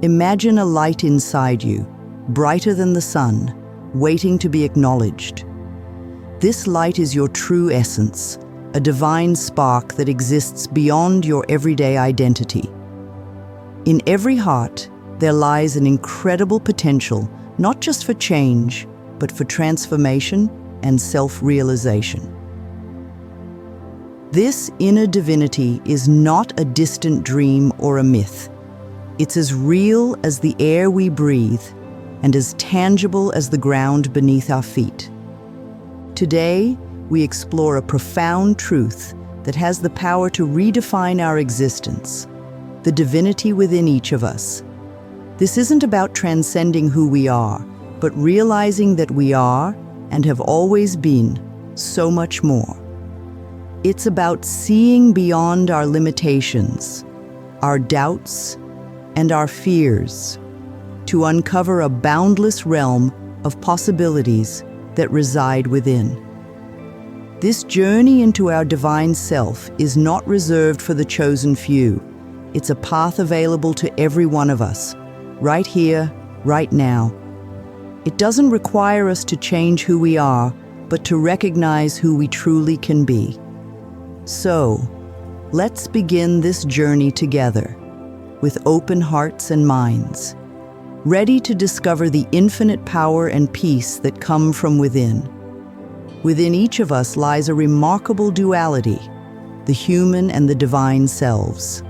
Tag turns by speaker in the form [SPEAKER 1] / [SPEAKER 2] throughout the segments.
[SPEAKER 1] Imagine a light inside you, brighter than the sun, waiting to be acknowledged. This light is your true essence, a divine spark that exists beyond your everyday identity. In every heart, there lies an incredible potential, not just for change, but for transformation and self-realization. This inner divinity is not a distant dream or a myth. It's as real as the air we breathe and as tangible as the ground beneath our feet. Today, we explore a profound truth that has the power to redefine our existence, the divinity within each of us. This isn't about transcending who we are, but realizing that we are, and have always been, so much more. It's about seeing beyond our limitations, our doubts, and our fears, to uncover a boundless realm of possibilities that reside within. This journey into our divine self is not reserved for the chosen few. It's a path available to every one of us, right here, right now. It doesn't require us to change who we are, but to recognize who we truly can be. So, let's begin this journey together, with open hearts and minds, ready to discover the infinite power and peace that come from within. Within each of us lies a remarkable duality, the human and the divine selves.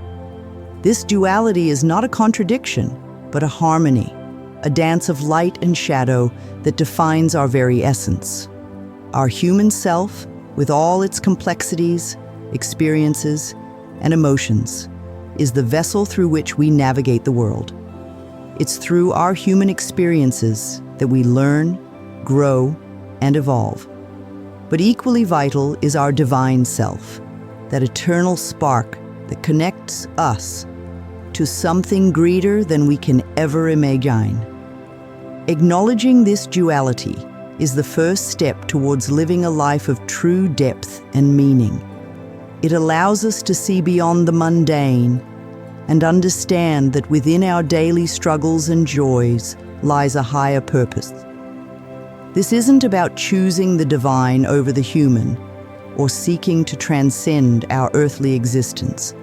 [SPEAKER 1] This duality is not a contradiction, but a harmony, a dance of light and shadow that defines our very essence. Our human self, with all its complexities, experiences, and emotions, is the vessel through which we navigate the world. It's through our human experiences that we learn, grow, and evolve. But equally vital is our divine self, that eternal spark that connects us to something greater than we can ever imagine. Acknowledging this duality is the first step towards living a life of true depth and meaning. It allows us to see beyond the mundane and understand that within our daily struggles and joys lies a higher purpose. This isn't about choosing the divine over the human or seeking to transcend our earthly existence.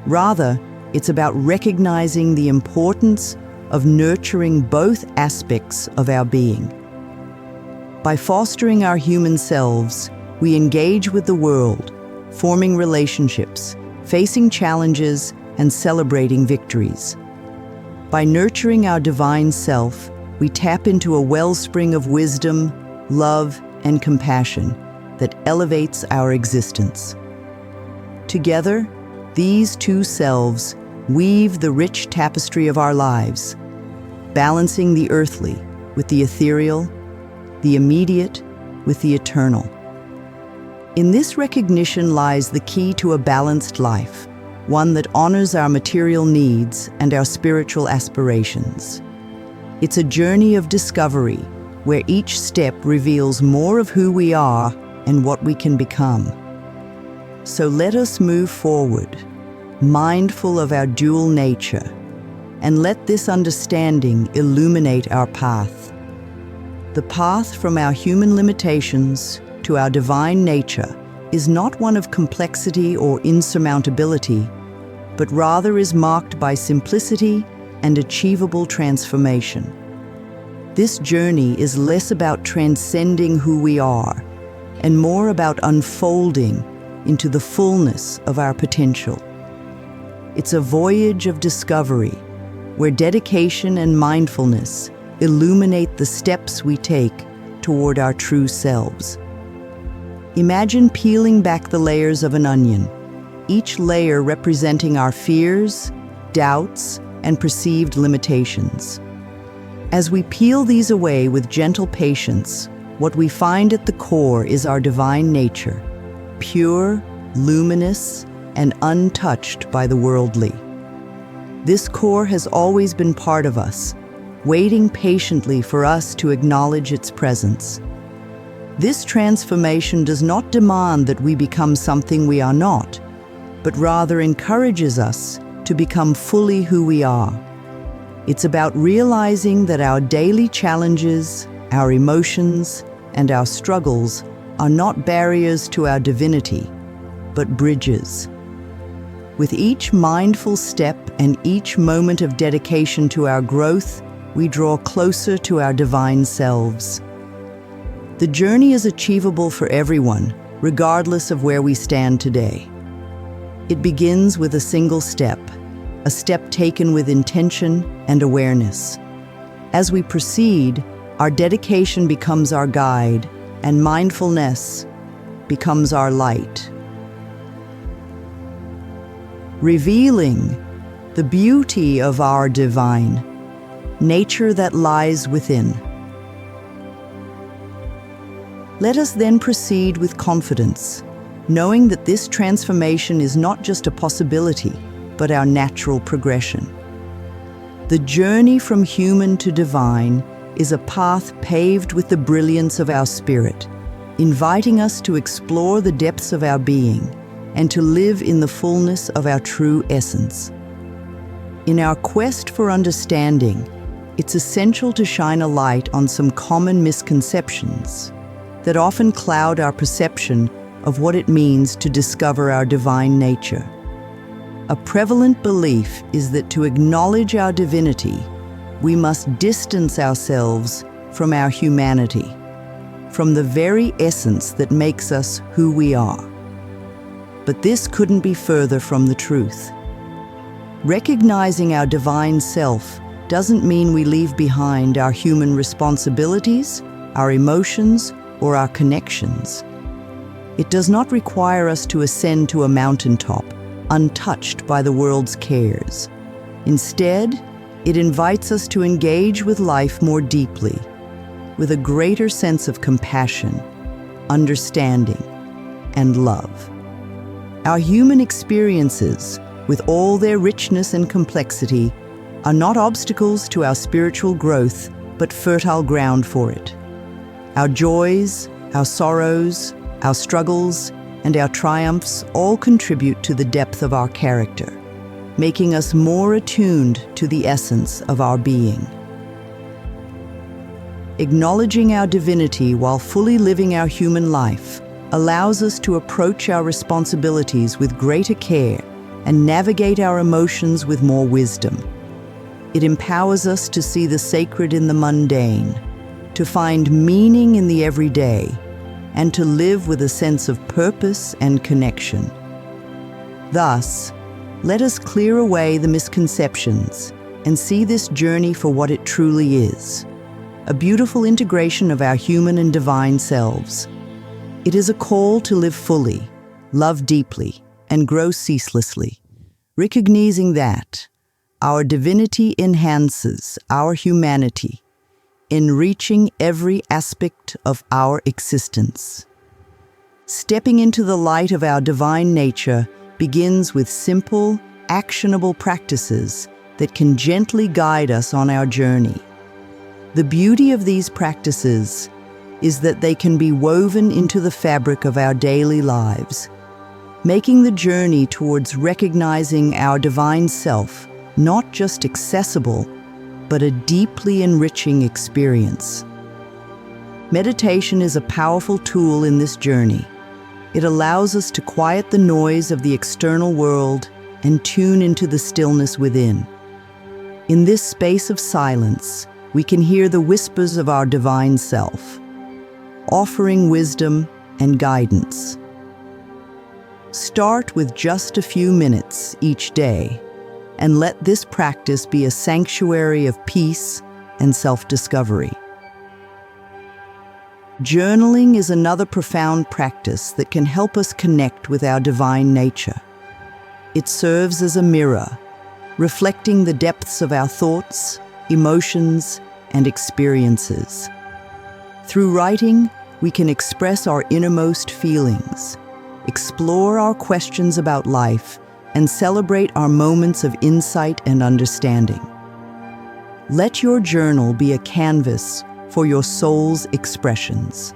[SPEAKER 1] Rather, it's about recognizing the importance of nurturing both aspects of our being. By fostering our human selves, we engage with the world, forming relationships, facing challenges, and celebrating victories. By nurturing our divine self, we tap into a wellspring of wisdom, love, and compassion that elevates our existence. Together, these two selves weave the rich tapestry of our lives, balancing the earthly with the ethereal, the immediate with the eternal. In this recognition lies the key to a balanced life, one that honors our material needs and our spiritual aspirations. It's a journey of discovery, where each step reveals more of who we are and what we can become. So let us move forward, mindful of our dual nature, and let this understanding illuminate our path. The path from our human limitations to our divine nature is not one of complexity or insurmountability, but rather is marked by simplicity and achievable transformation. This journey is less about transcending who we are and more about unfolding into the fullness of our potential. It's a voyage of discovery where dedication and mindfulness illuminate the steps we take toward our true selves. Imagine peeling back the layers of an onion, each layer representing our fears, doubts, and perceived limitations. As we peel these away with gentle patience, what we find at the core is our divine nature, pure, luminous, and untouched by the worldly. This core has always been part of us, waiting patiently for us to acknowledge its presence. This transformation does not demand that we become something we are not, but rather encourages us to become fully who we are. It's about realizing that our daily challenges, our emotions, and our struggles are not barriers to our divinity, but bridges. With each mindful step and each moment of dedication to our growth, we draw closer to our divine selves. The journey is achievable for everyone, regardless of where we stand today. It begins with a single step, a step taken with intention and awareness. As we proceed, our dedication becomes our guide, and mindfulness becomes our light, revealing the beauty of our divine nature that lies within. Let us then proceed with confidence, knowing that this transformation is not just a possibility, but our natural progression. The journey from human to divine is a path paved with the brilliance of our spirit, inviting us to explore the depths of our being and to live in the fullness of our true essence. In our quest for understanding, it's essential to shine a light on some common misconceptions that often cloud our perception of what it means to discover our divine nature. A prevalent belief is that to acknowledge our divinity, we must distance ourselves from our humanity, from the very essence that makes us who we are. But this couldn't be further from the truth. Recognizing our divine self doesn't mean we leave behind our human responsibilities, our emotions, or our connections. It does not require us to ascend to a mountaintop, untouched by the world's cares. Instead, it invites us to engage with life more deeply, with a greater sense of compassion, understanding, and love. Our human experiences, with all their richness and complexity, are not obstacles to our spiritual growth, but fertile ground for it. Our joys, our sorrows, our struggles, and our triumphs all contribute to the depth of our character, making us more attuned to the essence of our being. Acknowledging our divinity while fully living our human life allows us to approach our responsibilities with greater care and navigate our emotions with more wisdom. It empowers us to see the sacred in the mundane, to find meaning in the everyday, and to live with a sense of purpose and connection. Thus, let us clear away the misconceptions and see this journey for what it truly is, a beautiful integration of our human and divine selves. It is a call to live fully, love deeply, and grow ceaselessly, recognizing that our divinity enhances our humanity, enriching every aspect of our existence. Stepping into the light of our divine nature begins with simple, actionable practices that can gently guide us on our journey. The beauty of these practices is that they can be woven into the fabric of our daily lives, making the journey towards recognizing our divine self not just accessible, but a deeply enriching experience. Meditation is a powerful tool in this journey. It allows us to quiet the noise of the external world and tune into the stillness within. In this space of silence, we can hear the whispers of our divine self, offering wisdom and guidance. Start with just a few minutes each day, and let this practice be a sanctuary of peace and self-discovery. Journaling is another profound practice that can help us connect with our divine nature. It serves as a mirror, reflecting the depths of our thoughts, emotions, and experiences. Through writing, we can express our innermost feelings, explore our questions about life, and celebrate our moments of insight and understanding. Let your journal be a canvas for your soul's expressions.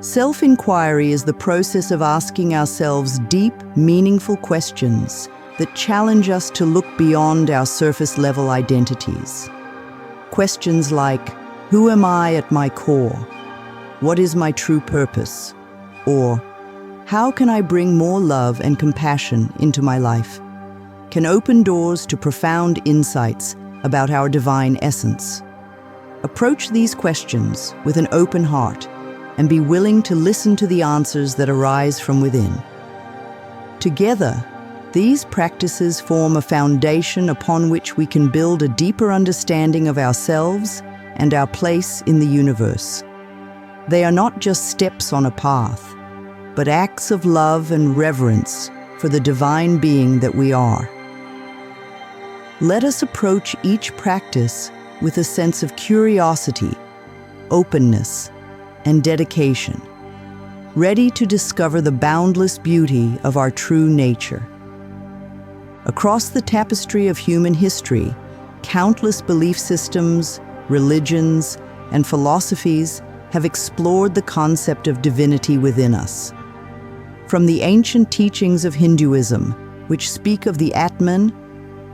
[SPEAKER 1] Self-inquiry is the process of asking ourselves deep, meaningful questions that challenge us to look beyond our surface-level identities. Questions like, who am I at my core? What is my true purpose? Or, how can I bring more love and compassion into my life? Can open doors to profound insights about our divine essence. Approach these questions with an open heart and be willing to listen to the answers that arise from within. Together, these practices form a foundation upon which we can build a deeper understanding of ourselves and our place in the universe. They are not just steps on a path, but acts of love and reverence for the divine being that we are. Let us approach each practice with a sense of curiosity, openness, and dedication, ready to discover the boundless beauty of our true nature. Across the tapestry of human history, countless belief systems, religions, and philosophies have explored the concept of divinity within us. From the ancient teachings of Hinduism, which speak of the Atman,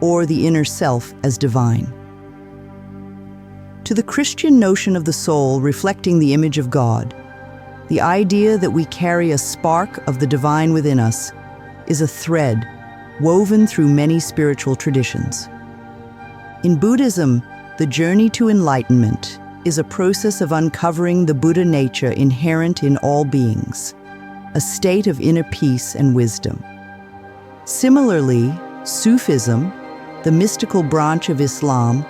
[SPEAKER 1] or the inner self, as divine, to the Christian notion of the soul reflecting the image of God, the idea that we carry a spark of the divine within us is a thread woven through many spiritual traditions. In Buddhism, the journey to enlightenment is a process of uncovering the Buddha nature inherent in all beings, a state of inner peace and wisdom. Similarly, Sufism, the mystical branch of Islam,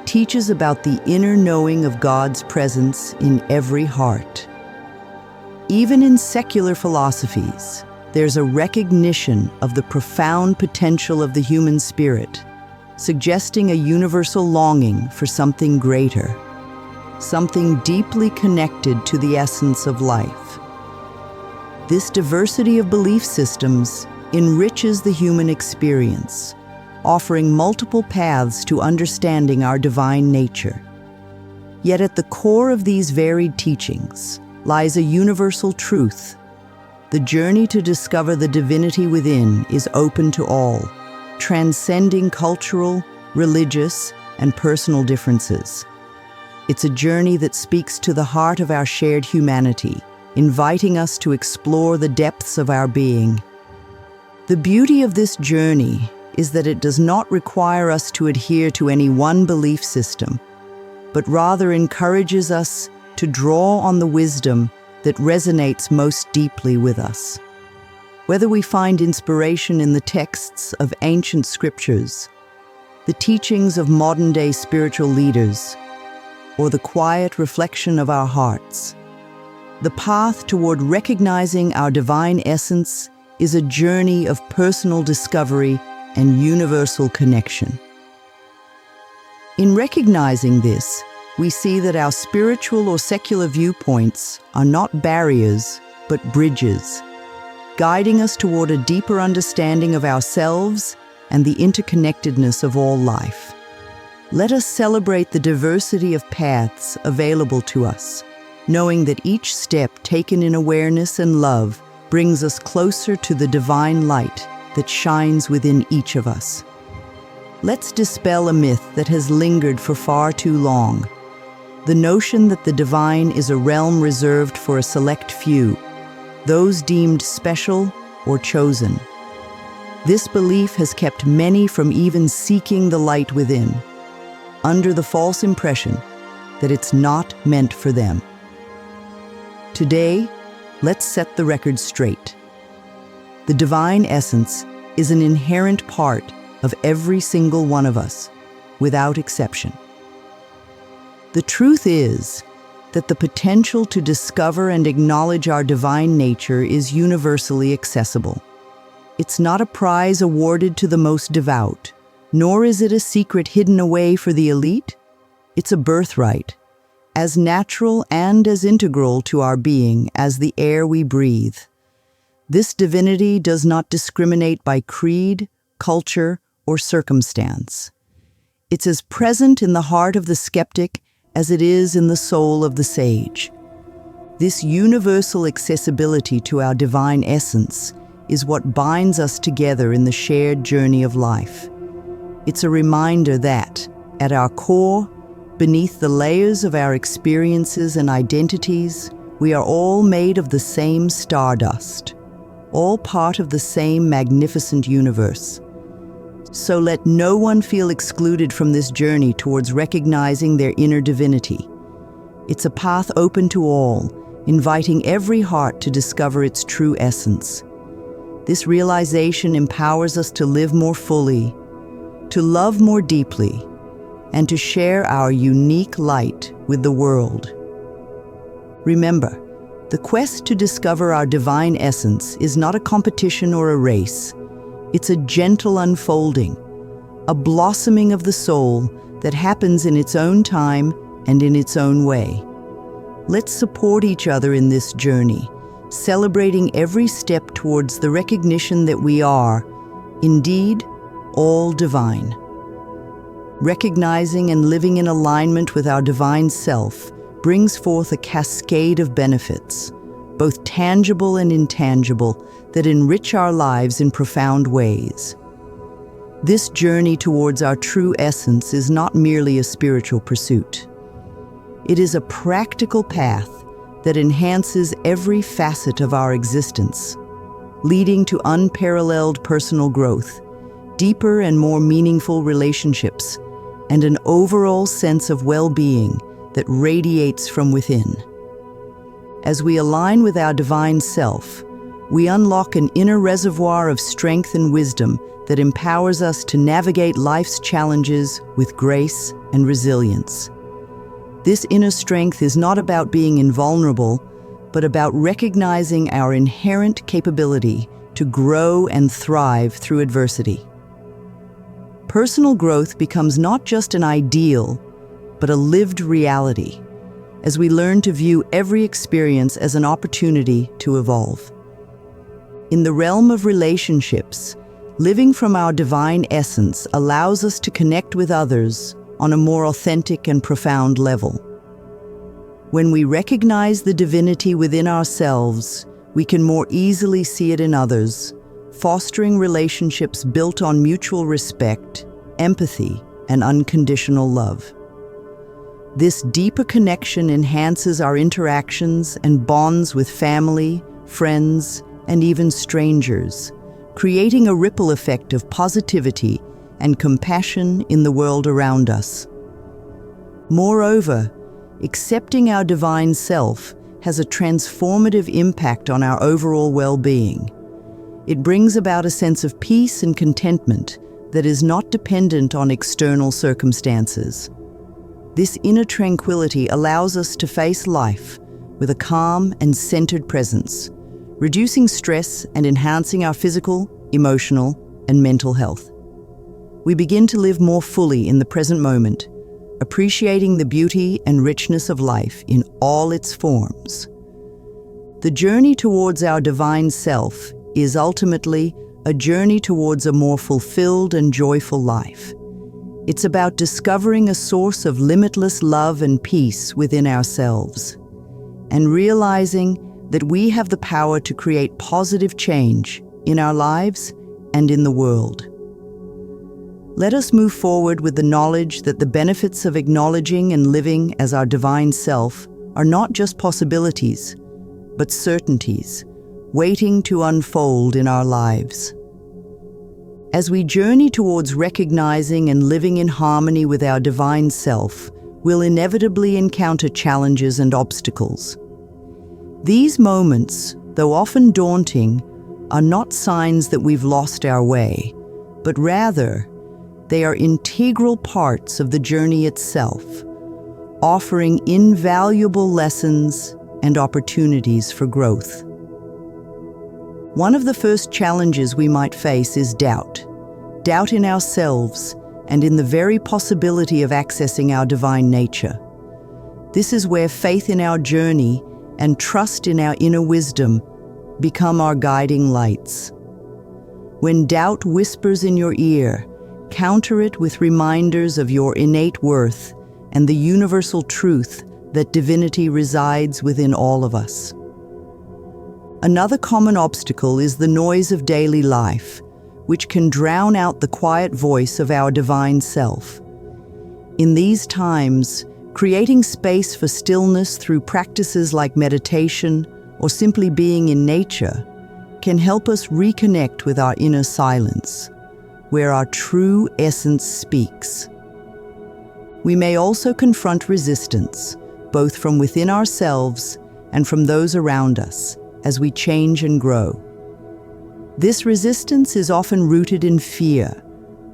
[SPEAKER 1] teaches about the inner knowing of God's presence in every heart. Even in secular philosophies, there's a recognition of the profound potential of the human spirit, suggesting a universal longing for something greater, something deeply connected to the essence of life. This diversity of belief systems enriches the human experience, offering multiple paths to understanding our divine nature. Yet at the core of these varied teachings lies a universal truth. The journey to discover the divinity within is open to all, transcending cultural, religious, and personal differences. It's a journey that speaks to the heart of our shared humanity, inviting us to explore the depths of our being. The beauty of this journey is that it does not require us to adhere to any one belief system, but rather encourages us to draw on the wisdom that resonates most deeply with us. Whether we find inspiration in the texts of ancient scriptures, the teachings of modern-day spiritual leaders, or the quiet reflection of our hearts, the path toward recognizing our divine essence is a journey of personal discovery and universal connection. In recognizing this, we see that our spiritual or secular viewpoints are not barriers, but bridges, guiding us toward a deeper understanding of ourselves and the interconnectedness of all life. Let us celebrate the diversity of paths available to us, knowing that each step taken in awareness and love brings us closer to the divine light that shines within each of us. Let's dispel a myth that has lingered for far too long: the notion that the divine is a realm reserved for a select few, those deemed special or chosen. This belief has kept many from even seeking the light within, under the false impression that it's not meant for them. Today, let's set the record straight. The divine essence is an inherent part of every single one of us, without exception. The truth is that the potential to discover and acknowledge our divine nature is universally accessible. It's not a prize awarded to the most devout, nor is it a secret hidden away for the elite. It's a birthright, as natural and as integral to our being as the air we breathe. This divinity does not discriminate by creed, culture, or circumstance. It's as present in the heart of the skeptic as it is in the soul of the sage. This universal accessibility to our divine essence is what binds us together in the shared journey of life. It's a reminder that, at our core, beneath the layers of our experiences and identities, we are all made of the same stardust, all part of the same magnificent universe. So let no one feel excluded from this journey towards recognizing their inner divinity. It's a path open to all, inviting every heart to discover its true essence. This realization empowers us to live more fully, to love more deeply, and to share our unique light with the world. Remember, the quest to discover our divine essence is not a competition or a race. It's a gentle unfolding, a blossoming of the soul that happens in its own time and in its own way. Let's support each other in this journey, celebrating every step towards the recognition that we are, indeed, all divine. Recognizing and living in alignment with our divine self brings forth a cascade of benefits, both tangible and intangible, that enrich our lives in profound ways. This journey towards our true essence is not merely a spiritual pursuit. It is a practical path that enhances every facet of our existence, leading to unparalleled personal growth, deeper and more meaningful relationships, and an overall sense of well-being that radiates from within. As we align with our divine self, we unlock an inner reservoir of strength and wisdom that empowers us to navigate life's challenges with grace and resilience. This inner strength is not about being invulnerable, but about recognizing our inherent capability to grow and thrive through adversity. Personal growth becomes not just an ideal, but a lived reality, as we learn to view every experience as an opportunity to evolve. In the realm of relationships, living from our divine essence allows us to connect with others on a more authentic and profound level. When we recognize the divinity within ourselves, we can more easily see it in others, fostering relationships built on mutual respect, empathy, and unconditional love. This deeper connection enhances our interactions and bonds with family, friends, and even strangers, creating a ripple effect of positivity and compassion in the world around us. Moreover, accepting our divine self has a transformative impact on our overall well-being. It brings about a sense of peace and contentment that is not dependent on external circumstances. This inner tranquility allows us to face life with a calm and centered presence, reducing stress and enhancing our physical, emotional, and mental health. We begin to live more fully in the present moment, appreciating the beauty and richness of life in all its forms. The journey towards our divine self is ultimately a journey towards a more fulfilled and joyful life. It's about discovering a source of limitless love and peace within ourselves, and realizing that we have the power to create positive change in our lives and in the world. Let us move forward with the knowledge that the benefits of acknowledging and living as our divine self are not just possibilities, but certainties, waiting to unfold in our lives. As we journey towards recognizing and living in harmony with our divine self, we'll inevitably encounter challenges and obstacles. These moments, though often daunting, are not signs that we've lost our way, but rather, they are integral parts of the journey itself, offering invaluable lessons and opportunities for growth. One of the first challenges we might face is doubt. Doubt in ourselves and in the very possibility of accessing our divine nature. This is where faith in our journey and trust in our inner wisdom become our guiding lights. When doubt whispers in your ear, counter it with reminders of your innate worth and the universal truth that divinity resides within all of us. Another common obstacle is the noise of daily life, which can drown out the quiet voice of our divine self. In these times, creating space for stillness through practices like meditation or simply being in nature can help us reconnect with our inner silence, where our true essence speaks. We may also confront resistance, both from within ourselves and from those around us, as we change and grow. This resistance is often rooted in fear,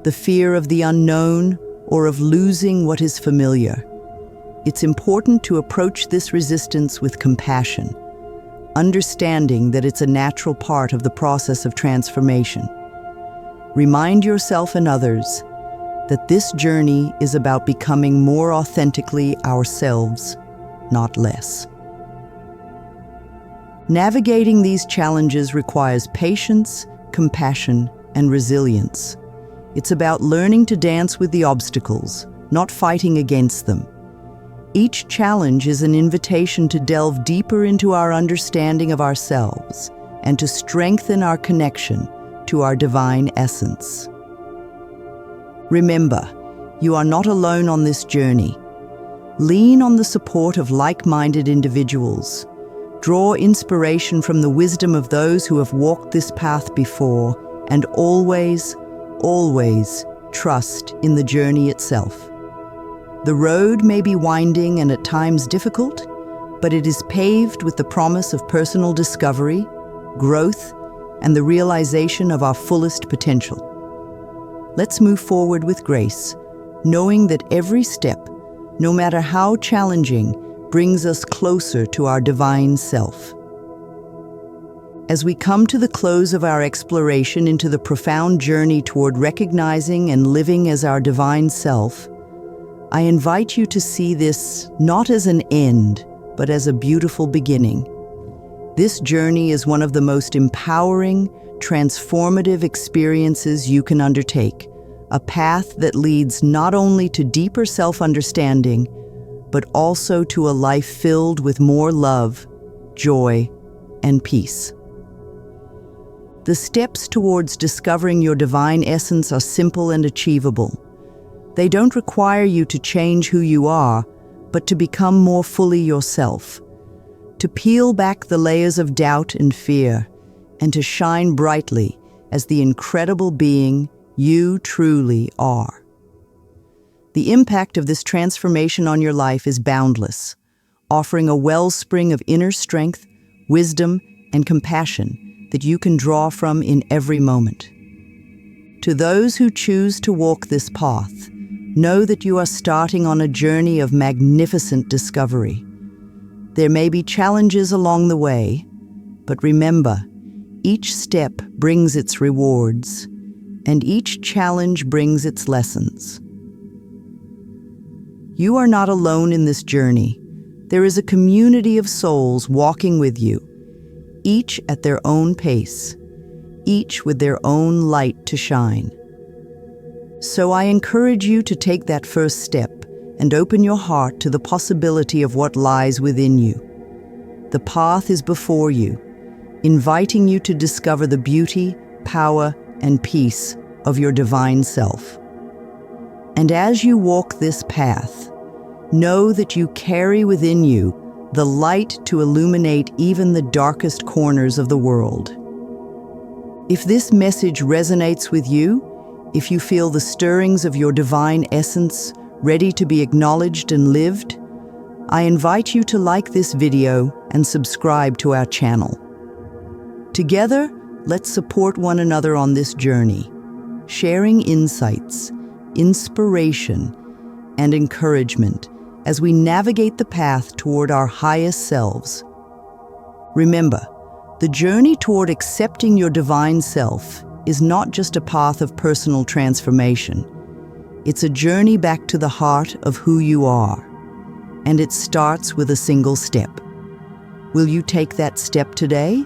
[SPEAKER 1] the fear of the unknown or of losing what is familiar. It's important to approach this resistance with compassion, understanding that it's a natural part of the process of transformation. Remind yourself and others that this journey is about becoming more authentically ourselves, not less. Navigating these challenges requires patience, compassion, and resilience. It's about learning to dance with the obstacles, not fighting against them. Each challenge is an invitation to delve deeper into our understanding of ourselves and to strengthen our connection to our divine essence. Remember, you are not alone on this journey. Lean on the support of like-minded individuals. Draw inspiration from the wisdom of those who have walked this path before, and always, always trust in the journey itself. The road may be winding and at times difficult, but it is paved with the promise of personal discovery, growth, and the realization of our fullest potential. Let's move forward with grace, knowing that every step, no matter how challenging, brings us closer to our divine self. As we come to the close of our exploration into the profound journey toward recognizing and living as our divine self, I invite you to see this not as an end, but as a beautiful beginning. This journey is one of the most empowering, transformative experiences you can undertake, a path that leads not only to deeper self-understanding, but also to a life filled with more love, joy, and peace. The steps towards discovering your divine essence are simple and achievable. They don't require you to change who you are, but to become more fully yourself, to peel back the layers of doubt and fear, and to shine brightly as the incredible being you truly are. The impact of this transformation on your life is boundless, offering a wellspring of inner strength, wisdom, and compassion that you can draw from in every moment. To those who choose to walk this path, know that you are starting on a journey of magnificent discovery. There may be challenges along the way, but remember, each step brings its rewards, and each challenge brings its lessons. You are not alone in this journey. There is a community of souls walking with you, each at their own pace, each with their own light to shine. So I encourage you to take that first step and open your heart to the possibility of what lies within you. The path is before you, inviting you to discover the beauty, power, and peace of your divine self. And as you walk this path, know that you carry within you the light to illuminate even the darkest corners of the world. If this message resonates with you, if you feel the stirrings of your divine essence ready to be acknowledged and lived, I invite you to like this video and subscribe to our channel. Together, let's support one another on this journey, sharing insights, inspiration, and encouragement as we navigate the path toward our highest selves. Remember, the journey toward accepting your divine self is not just a path of personal transformation. It's a journey back to the heart of who you are, and it starts with a single step. Will you take that step today?